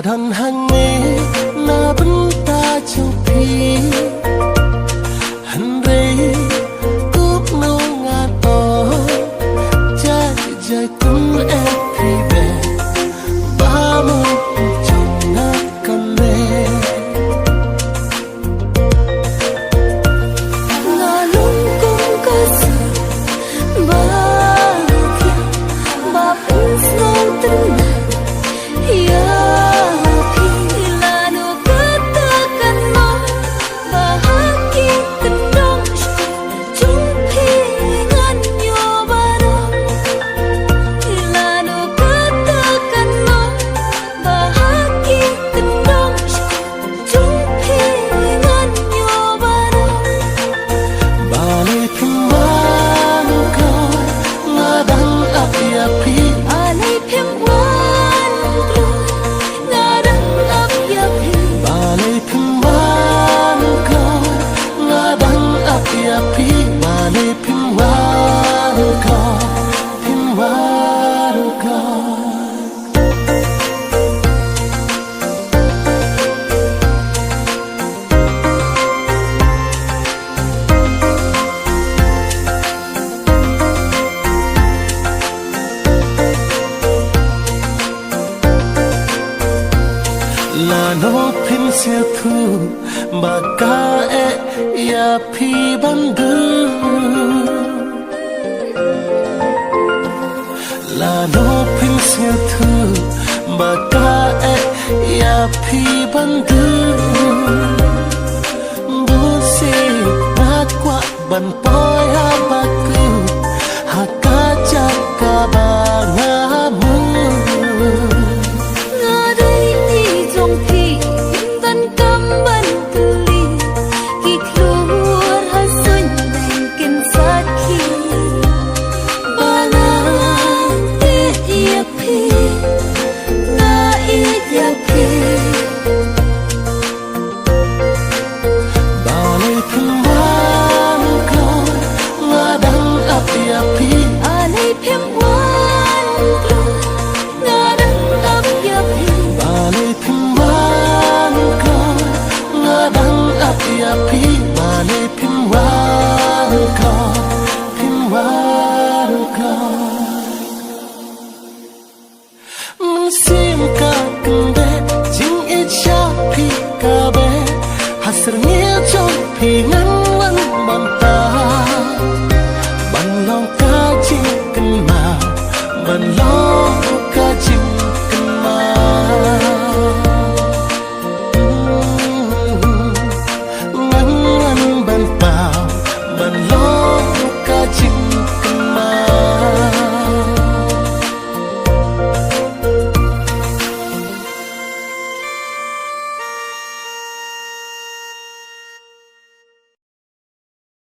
Đàn hàng mê na bấn ta châu phi hân rê cúp nâu ngà to trái trái cũng em phi về ba mươi trong ngát con mê ngà luôn cũng có sự bahagia bapun snow tonight là nó pin siêu thu bà ca e ya phi bandu là nó pin siêu thu bà ca e ya phi bandu bu si na kwa ban poi ha ba ku ha ka cha ka ba nga mu sim ka kende jing e cha phi ka be hasr nge chong phi ngan